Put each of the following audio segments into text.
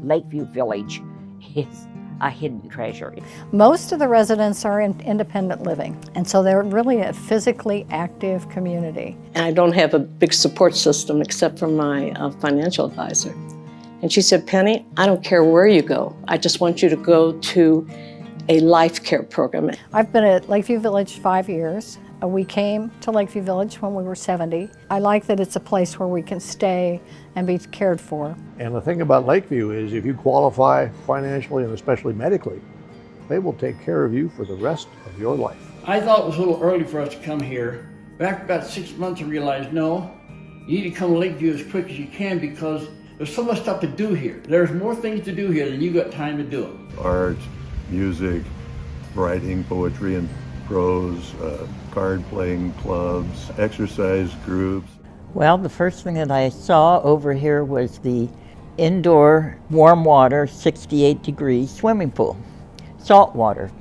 Lakeview Village is a hidden treasure. Most of the residents are in independent living, and so they're really a physically active community. And I don't have a big support system except for my financial advisor. And she said, Penny, I don't care where you go. I just want you to go to a life care program. I've been at Lakeview Village 5 years. We came to Lakeview Village when we were 70. I like that it's a place where we can stay and be cared for. And the thing about Lakeview is if you qualify financially and especially medically, they will take care of you for the rest of your life. I thought it was a little early for us to come here. Back about 6 months I realized, no, you need to come to Lakeview as quick as you can because there's so much stuff to do here. There's more things to do here than you got time to do it. Art, music, writing, poetry and prose, card-playing clubs, exercise groups. Well, the first thing that I saw over here was the indoor warm water, 68 degree swimming pool, salt water.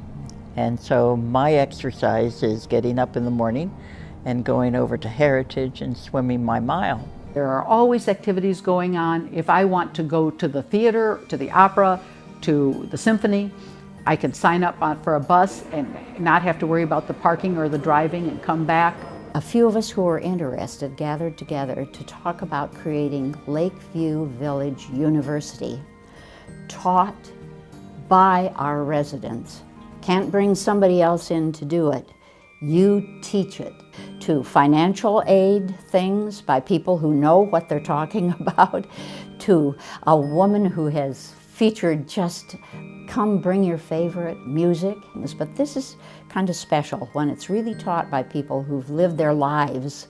And so my exercise is getting up in the morning and going over to Heritage and swimming my mile. There are always activities going on. If I want to go to the theater, to the opera, to the symphony, I can sign up for a bus and not have to worry about the parking or the driving and come back. A few of us who are interested gathered together to talk about creating Lakeview Village University, taught by our residents. Can't bring somebody else in to do it. You teach it. To financial aid things by people who know what they're talking about, to a woman who has featured just come bring your favorite music. But this is kind of special when it's really taught by people who've lived their lives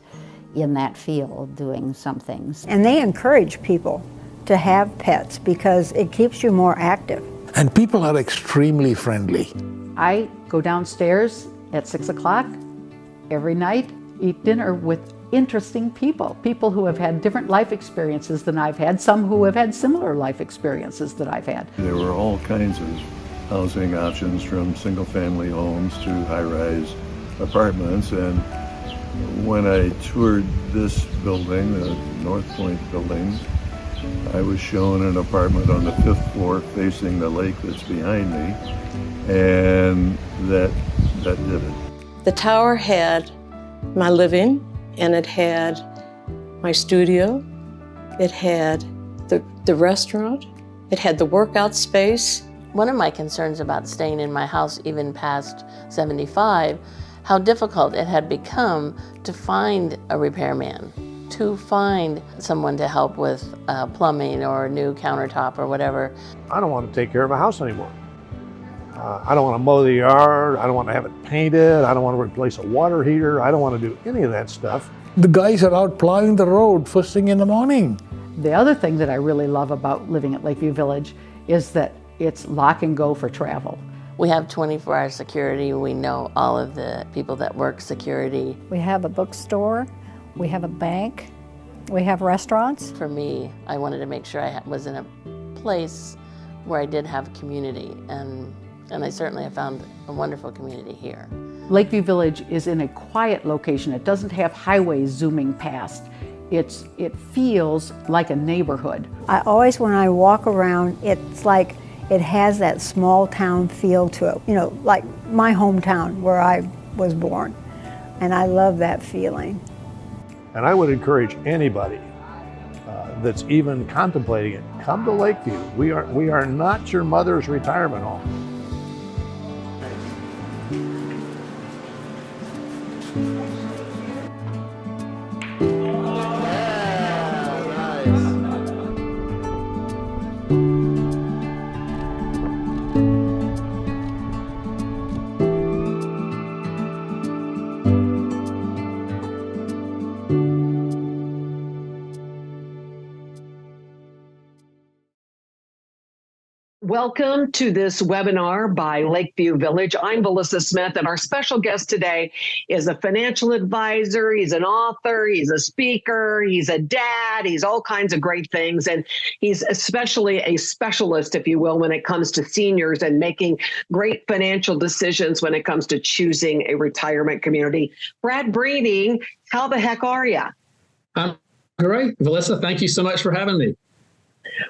in that field doing some things. And they encourage people to have pets because it keeps you more active. And people are extremely friendly. I go downstairs at 6 o'clock every night, eat dinner with interesting people, people who have had different life experiences than I've had, some who have had similar life experiences that I've had. There were all kinds of housing options from single-family homes to high-rise apartments, and when I toured this building, the North Point building, I was shown an apartment on the 5th floor facing the lake that's behind me, and that did it. The tower had my living, and it had my studio, it had the restaurant, it had the workout space. One of my concerns about staying in my house even past 75, how difficult it had become to find a repairman, to find someone to help with plumbing or a new countertop or whatever. I don't want to take care of a house anymore. I don't want to mow the yard, I don't want to have it painted, I don't want to replace a water heater, I don't want to do any of that stuff. The guys are out plowing the road first thing in the morning. The other thing that I really love about living at Lakeview Village is that it's lock and go for travel. We have 24-hour security. We know all of the people that work security. We have a bookstore, we have a bank, we have restaurants. For me, I wanted to make sure I was in a place where I did have community, and I certainly have found a wonderful community here. Lakeview Village is in a quiet location. It doesn't have highways zooming past. It feels like a neighborhood. I always, when I walk around, it's like it has that small town feel to it. You know, like my hometown where I was born. And I love that feeling. And I would encourage anybody that's even contemplating it, come to Lakeview. We are not your mother's retirement home. Welcome to this webinar by Lakeview Village. I'm Melissa Smith, and our special guest today is a financial advisor. He's an author, he's a speaker, he's a dad, he's all kinds of great things. And he's especially a specialist, if you will, when it comes to seniors and making great financial decisions when it comes to choosing a retirement community. Brad Breeding, how the heck are you? I'm great. Melissa, thank you so much for having me.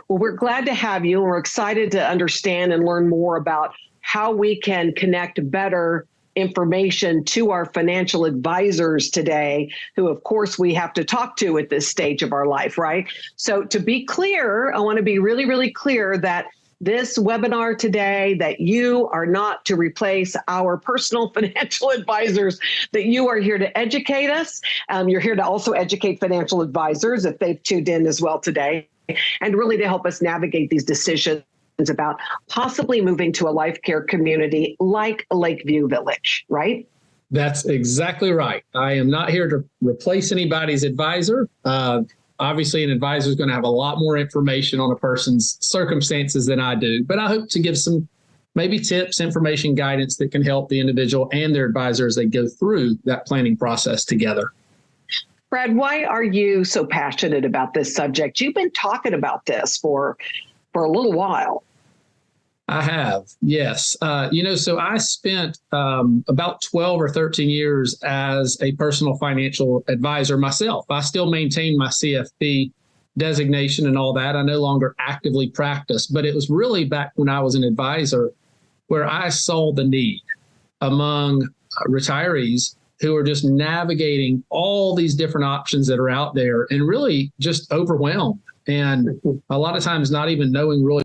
Well, we're glad to have you. We're excited to understand and learn more about how we can connect better information to our financial advisors today, who, of course, we have to talk to at this stage of our life, right? So to be clear, I want to be really, really clear that this webinar today, that you are not to replace our personal financial advisors, that you are here to educate us. You're here to also educate financial advisors if they've tuned in as well today, and really to help us navigate these decisions about possibly moving to a life care community like Lakeview Village, right? That's exactly right. I am not here to replace anybody's advisor. Obviously, an advisor is going to have a lot more information on a person's circumstances than I do, but I hope to give some maybe tips, information, guidance that can help the individual and their advisor as they go through that planning process together. Brad, why are you so passionate about this subject? You've been talking about this for a little while. I have, yes. So I spent about 12 or 13 years as a personal financial advisor myself. I still maintain my CFP designation and all that. I no longer actively practice, but it was really back when I was an advisor where I saw the need among retirees who are just navigating all these different options that are out there and really just overwhelmed. And a lot of times not even knowing really